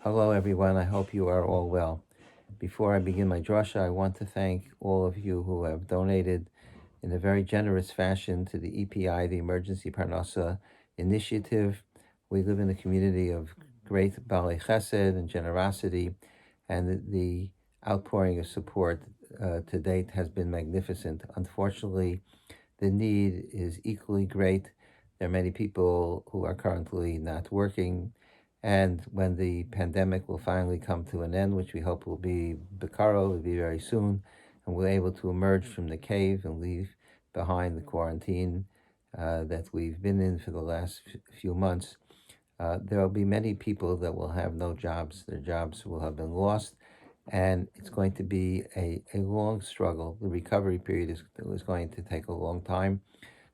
Hello, everyone. I hope you are all well. Before I begin my drosha, I want to thank all of you who have donated in a very generous fashion to the EPI, the Emergency Parnassa Initiative. We live in a community of great Balei Chesed and generosity, and the outpouring of support to date has been magnificent. Unfortunately, the need is equally great. There are many people who are currently not working, and when the pandemic will finally come to an end, which we hope will be Bikaro, will be very soon, and we're able to emerge from the cave and leave behind the quarantine that we've been in for the last few months, there will be many people that will have no jobs. Their jobs will have been lost, and it's going to be a long struggle. The recovery period is going to take a long time.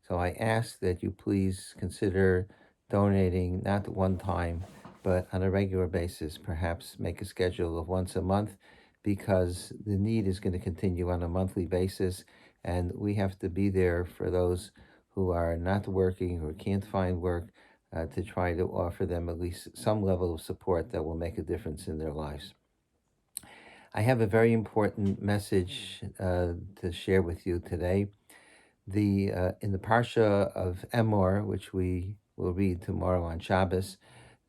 So I ask that you please consider donating not one time, but on a regular basis. Perhaps make a schedule of once a month, because the need is going to continue on a monthly basis, and we have to be there for those who are not working or can't find work, to try to offer them at least some level of support that will make a difference in their lives. I have a very important message to share with you today. The In the parsha of Emor, which we will read tomorrow on Shabbos,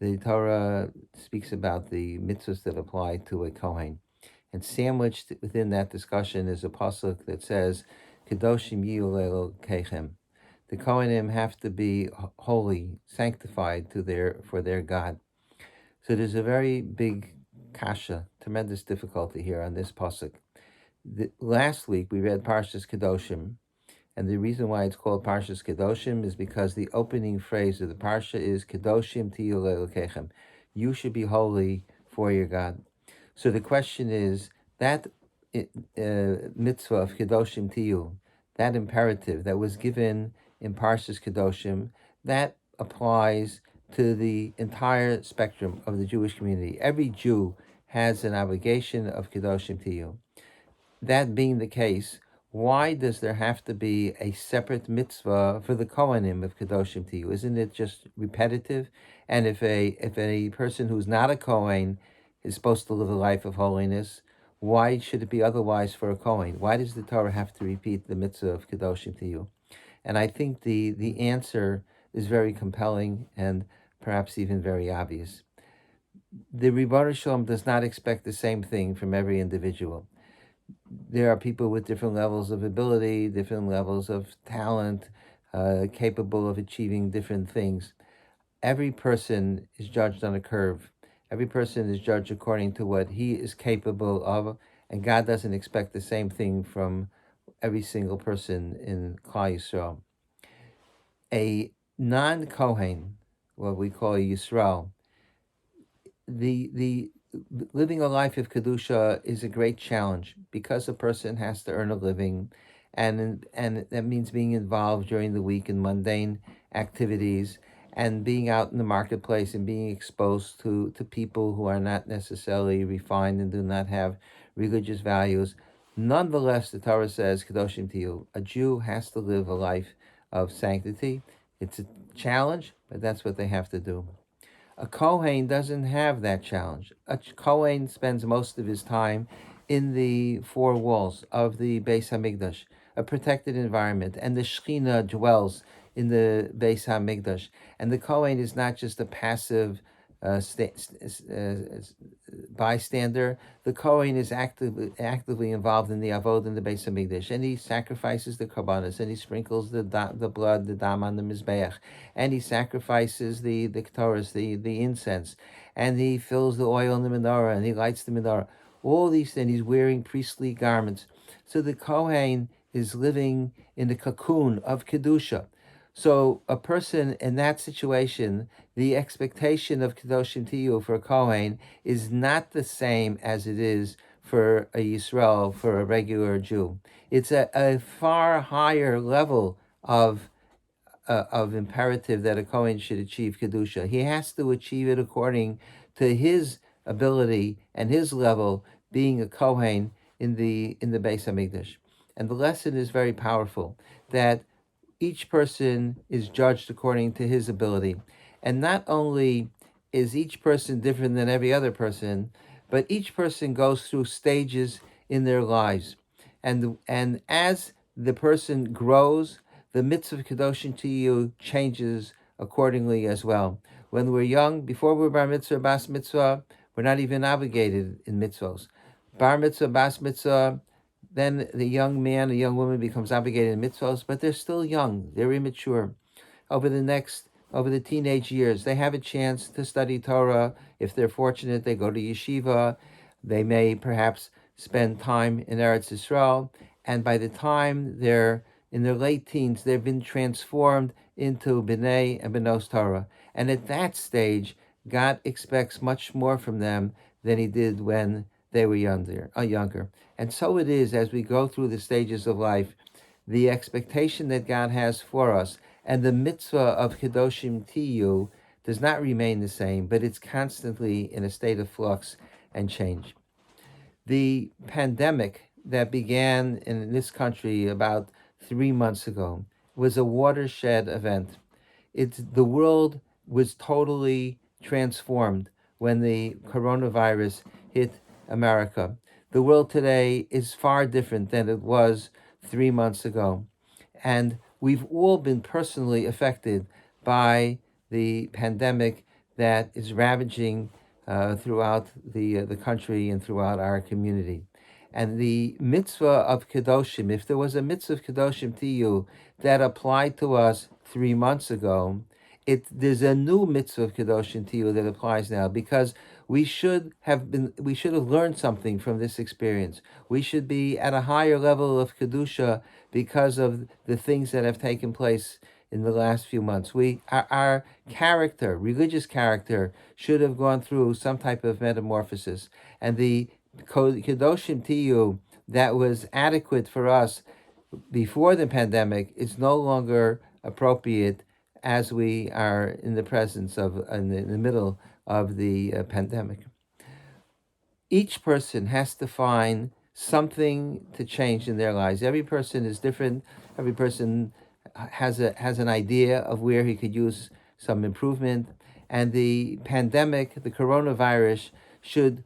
the Torah speaks about the mitzvahs that apply to a kohen, and sandwiched within that discussion is a pasuk that says, "Kedoshim yiyu kechem." The kohenim have to be holy, sanctified for their God. So there's a very big kasha, tremendous difficulty here on this pasuk. Last week we read Parshas Kedoshim, and the reason why it's called Parshas Kedoshim is because the opening phrase of the Parsha is Kedoshim tiyu le'elokechem. You should be holy for your God. So the question is, that mitzvah of Kedoshim tiyu, that imperative that was given in Parshas Kedoshim, that applies to the entire spectrum of the Jewish community. Every Jew has an obligation of Kedoshim tiyu. That being the case, why does there have to be a separate mitzvah for the Kohanim of Kedoshim tiyu? Isn't it just repetitive? And if a person who's not a Kohen is supposed to live a life of holiness, why should it be otherwise for a Kohen? Why does the Torah have to repeat the mitzvah of Kedoshim tiyu? And I think the answer is very compelling and perhaps even very obvious. The Ribono Shel Olam does not expect the same thing from every individual. There are people with different levels of ability, different levels of talent, capable of achieving different things. Every person is judged on a curve. Every person is judged according to what he is capable of, and God doesn't expect the same thing from every single person in Klal Yisrael. A non-Kohen, what we call a Yisrael, the living a life of kedusha is a great challenge, because a person has to earn a living, and that means being involved during the week in mundane activities, and being out in the marketplace and being exposed to people who are not necessarily refined and do not have religious values. Nonetheless, the Torah says, Kedoshim tiyu, a Jew has to live a life of sanctity. It's a challenge, but that's what they have to do. A Kohen doesn't have that challenge. A Kohen spends most of his time in the four walls of the Beis HaMikdash, a protected environment, and the Shekhinah dwells in the Beis HaMikdash. And the Kohen is not just a passive bystander. The Kohen is actively involved in the Avod in the Beis HaMikdash, and he sacrifices the korbanos, and he sprinkles the blood, the dam on the mizbeach, and he sacrifices the ketores, the incense, and he fills the oil in the menorah, and he lights the menorah. All these things, he's wearing priestly garments. So the Kohen is living in the cocoon of kedusha. So a person in that situation, the expectation of Kedoshim tiyu for a Kohen is not the same as it is for a Yisrael, for a regular Jew. It's a far higher level of imperative that a Kohen should achieve Kedusha. He has to achieve it according to his ability and his level, being a Kohen in the Beis HaMikdash. And the lesson is very powerful, that each person is judged according to his ability. And not only is each person different than every other person, but each person goes through stages in their lives. And as the person grows, the mitzvah kedoshim to you changes accordingly as well. When we're young, before we're bar mitzvah, bas mitzvah, we're not even obligated in mitzvahs. Bar mitzvah, bas mitzvah, then the young man, the young woman becomes obligated in mitzvahs, but they're still young, they're immature. Over the teenage years, they have a chance to study Torah. If they're fortunate, they go to yeshiva. They may perhaps spend time in Eretz Yisrael, and by the time they're in their late teens, they've been transformed into B'nai and Benos Torah. And at that stage, God expects much more from them than He did when they were younger. And so it is as we go through the stages of life. The expectation that God has for us and the mitzvah of Kedoshim Tiyu does not remain the same, but it's constantly in a state of flux and change. The pandemic that began in this country about 3 months ago was a watershed event. The world was totally transformed when the coronavirus hit America. The world today is far different than it was 3 months ago. And we've all been personally affected by the pandemic that is ravaging throughout the country and throughout our community. And the mitzvah of Kedoshim, if there was a mitzvah of Kedoshim to you that applied to us 3 months ago, there's a new mitzvah of Kedoshim to you that applies now, because we should have learned something from this experience. We should be at a higher level of Kedusha because of the things that have taken place in the last few months. Our character, religious character, should have gone through some type of metamorphosis. And the Kedoshim Tiyu that was adequate for us before the pandemic is no longer appropriate as we are in the presence of, in the middle of the pandemic. Each person has to find something to change in their lives. Every person is different. Every person has an idea of where he could use some improvement. And the pandemic, the coronavirus, should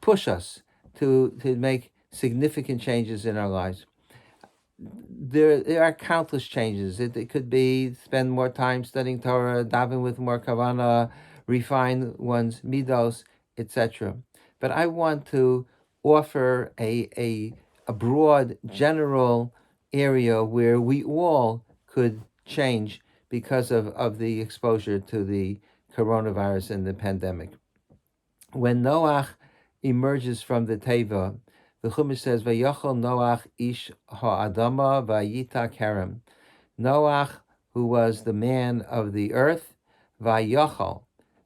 push us to make significant changes in our lives. There are countless changes. It could be spend more time studying Torah, daven with more kavanah, refine one's midos, etc. But I want to offer a broad, general area where we all could change because of the exposure to the coronavirus and the pandemic. When Noach emerges from the Teva, the Chumash says, "Vayachol Noach ish ha'adama vayita kerem." Noach, who was the man of the earth, vayachol.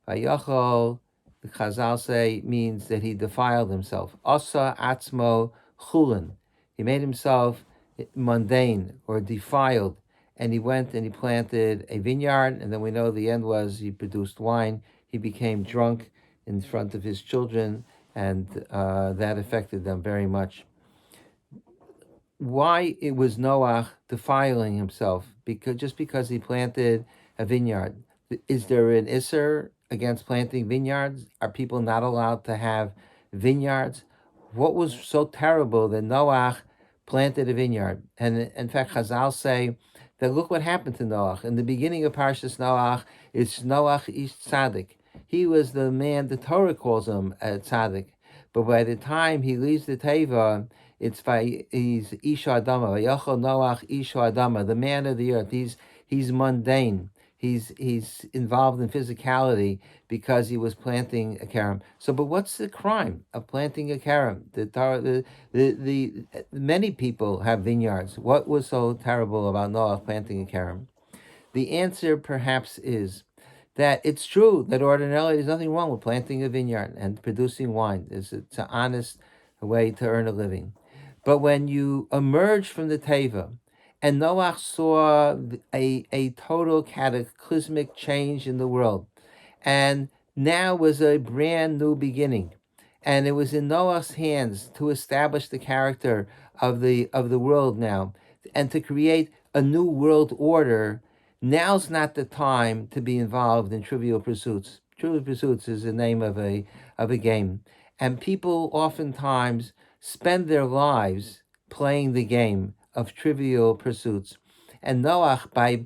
Vayachol, the Chazal say, means that he defiled himself. Asa atzmo chulin. He made himself mundane or defiled, and he went and he planted a vineyard, and then we know the end was he produced wine. He became drunk in front of his children, and that affected them very much. Why it was Noach defiling himself? Because he planted a vineyard. Is there an Isser against planting vineyards? Are people not allowed to have vineyards? What was so terrible that Noach planted a vineyard? And in fact, Chazal say that look what happened to Noach. In the beginning of Parshas Noach, it's Noach ish tzaddik. He was the man, the Torah calls him a tzaddik. But by the time he leaves the Teva, he's Ish Adama, Vayachol Noach Ish Adama, the man of the earth. He's mundane. He's involved in physicality because he was planting a karam. So, but what's the crime of planting a karam? The many people have vineyards. What was so terrible about Noach planting a karam? The answer perhaps is that it's true that ordinarily there's nothing wrong with planting a vineyard and producing wine. It's an honest way to earn a living. But when you emerge from the Teva, and Noach saw a total cataclysmic change in the world, and now was a brand new beginning, and it was in Noach's hands to establish the character of the world now, and to create a new world order. Now's not the time to be involved in trivial pursuits. Trivial Pursuits is the name of a game, and people oftentimes spend their lives playing the game of Trivial Pursuits. And Noach, by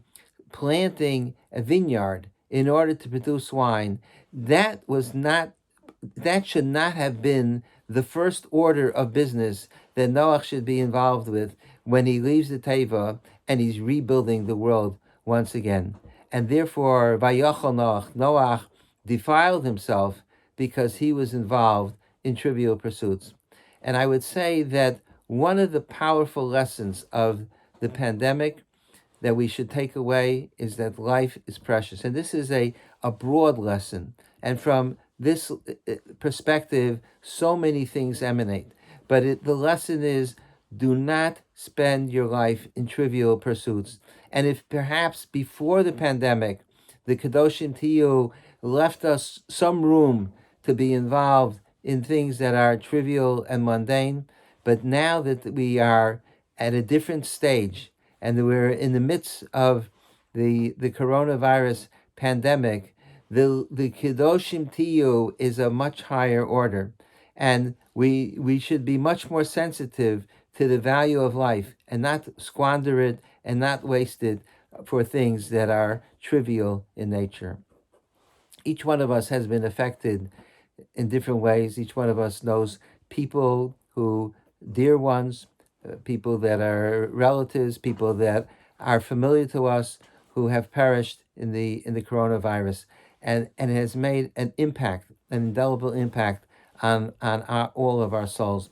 planting a vineyard in order to produce wine, that was not that should not have been the first order of business that Noach should be involved with when he leaves the Teva and he's rebuilding the world once again. And therefore, Vayachal Noach defiled himself because he was involved in trivial pursuits. And I would say that one of the powerful lessons of the pandemic that we should take away is that life is precious. And this is a broad lesson. And from this perspective, so many things emanate. But the lesson is, do not spend your life in trivial pursuits. And if perhaps before the pandemic, the Kedoshim Tiyu left us some room to be involved in things that are trivial and mundane, but now that we are at a different stage, and we're in the midst of the coronavirus pandemic, the Kedoshim Tiyu is a much higher order. And we should be much more sensitive to the value of life and not squander it and not waste it for things that are trivial in nature. Each one of us has been affected in different ways. Each one of us knows people who, dear ones, people that are relatives, people that are familiar to us who have perished in the coronavirus, and it has made an impact, an indelible impact on all of our souls.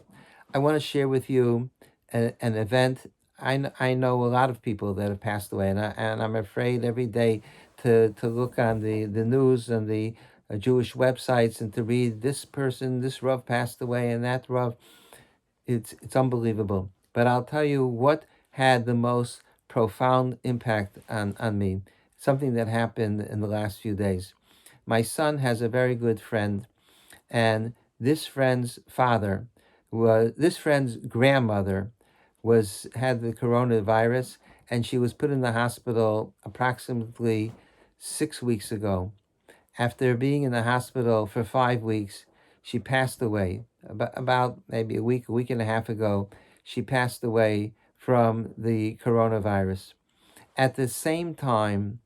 I want to share with you an event. I know a lot of people that have passed away, and I'm afraid every day to look on the news and the Jewish websites and to read this person, this Rav passed away, and that Rav. It's unbelievable. But I'll tell you what had the most profound impact on me. Something that happened in the last few days. My son has a very good friend, and this friend's grandmother had the coronavirus, and she was put in the hospital approximately 6 weeks ago. After being in the hospital for 5 weeks, she passed away. About maybe a week and a half ago, she passed away from the coronavirus. At the same time,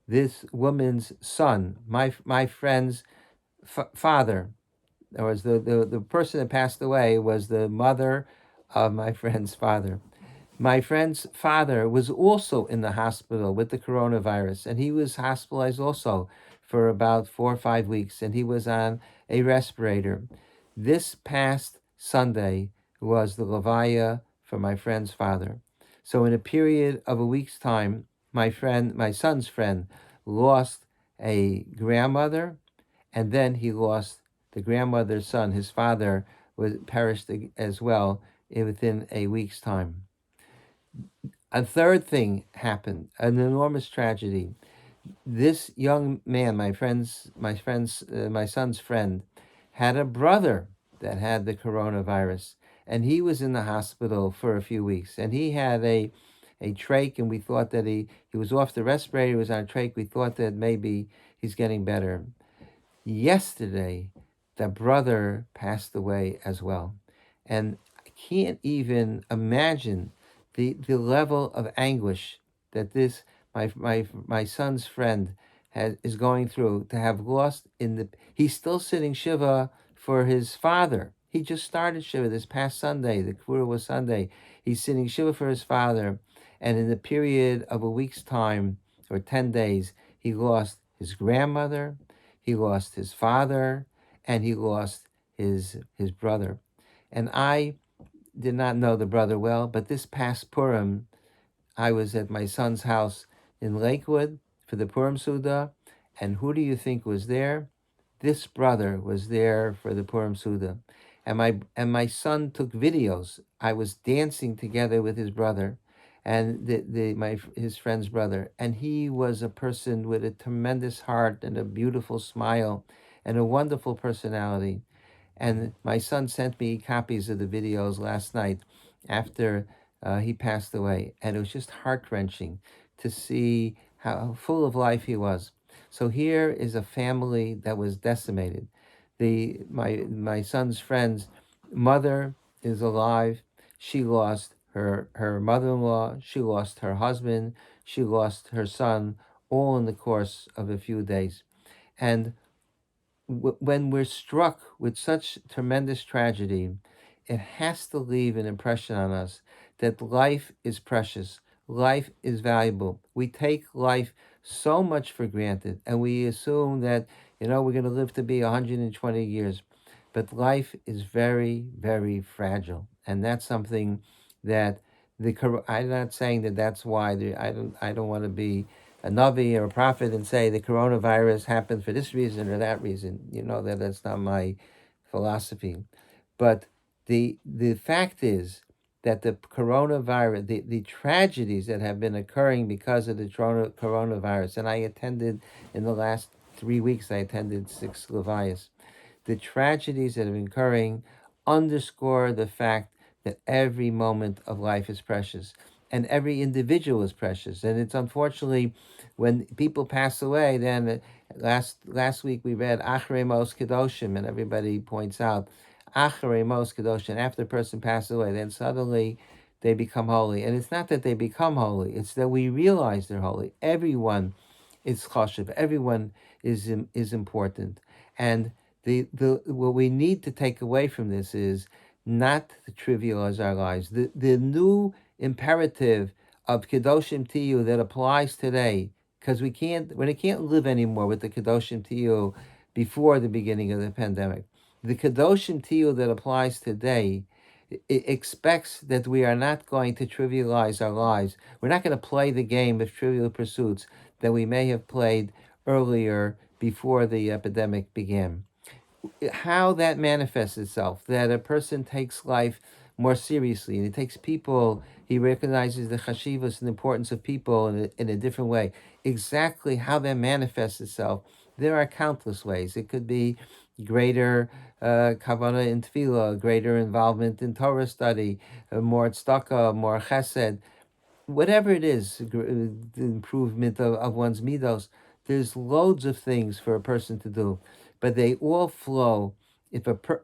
this woman's son, my friend's father, or was the person that passed away was the mother of my friend's father. My friend's father was also in the hospital with the coronavirus, and he was hospitalized also for about 4 or 5 weeks, and he was on a respirator. This past Sunday was the Levaya for my friend's father. So in a period of a week's time, my son's friend, lost a grandmother, and then he lost the grandmother's son. His father was perished as well within a week's time. A third thing happened, an enormous tragedy. This young man, my son's friend, had a brother that had the coronavirus, and he was in the hospital for a few weeks. And he had a trach, and we thought that he was off the respirator, he was on a trach. We thought that maybe he's getting better. Yesterday, the brother passed away as well. And I can't even imagine the level of anguish that this my son's friend is going through, to have lost he's still sitting Shiva for his father. He just started Shiva this past Sunday. The Kfura was Sunday. He's sitting Shiva for his father, and in the period of a week's time, or 10 days, he lost his grandmother, he lost his father, and he lost his brother. And I did not know the brother well, but this past Purim, I was at my son's house in Lakewood for the Purim Suda, and who do you think was there? This brother was there for the Purim Suda. And my son took videos. I was dancing together with his brother, and his friend's brother, and he was a person with a tremendous heart and a beautiful smile and a wonderful personality. And my son sent me copies of the videos last night after he passed away, and it was just heart-wrenching to see how full of life he was. So here is a family that was decimated. My son's friend's mother is alive. She lost her mother-in-law. She lost her husband. She lost her son, all in the course of a few days. And when we're struck with such tremendous tragedy, it has to leave an impression on us that life is precious, life is valuable. We take life so much for granted, and we assume that we're going to live to be 120 years, but life is very, very fragile, and that's something that I'm not saying that that's why I don't want to be a Navi or a prophet and say the coronavirus happened for this reason or that reason. You know that that's not my philosophy. But the fact is that the coronavirus, the tragedies that have been occurring because of the coronavirus, and I attended in the last 3 weeks, I attended 6 Levias. The tragedies that are occurring underscore the fact that every moment of life is precious and every individual is precious. And it's unfortunately when people pass away, then last week we read Achrei Mos Kedoshim, and everybody points out Achrei Mos Kedoshim. After a person passes away, then suddenly they become holy. And it's not that they become holy, it's that we realize they're holy. Everyone is chashuv. Everyone is important. And the what we need to take away from this is not to trivialize our lives. The new imperative of Kedoshim Tiyu that applies today, because we can't live anymore with the Kedoshim Tiyu before the beginning of the pandemic. The Kedoshim Tiyu that applies today, it expects that we are not going to trivialize our lives. We're not going to play the game of trivial pursuits that we may have played earlier before the epidemic began. How that manifests itself, that a person takes life more seriously, and he takes people, he recognizes the chashivas and the importance of people in a different way. Exactly how that manifests itself, there are countless ways. It could be greater kavanah in tefillah, greater involvement in Torah study, more tzedakah, more chesed, whatever it is, the improvement of one's midos. There's loads of things for a person to do, but they all flow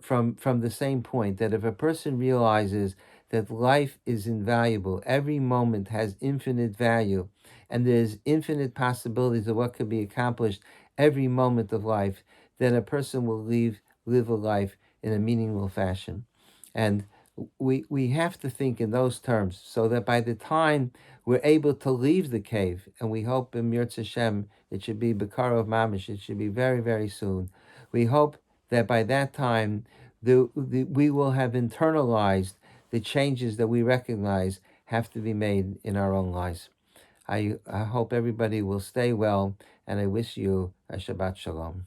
from the same point, that if a person realizes that life is invaluable, every moment has infinite value, and there's infinite possibilities of what could be accomplished every moment of life, then a person will live a life in a meaningful fashion. And we have to think in those terms, so that by the time we're able to leave the cave, and we hope in Yirtzeh Hashem it should be Bekar of Mamish, it should be very, very soon. We hope that by that time we will have internalized the changes that we recognize have to be made in our own lives. I hope everybody will stay well, and I wish you a Shabbat Shalom.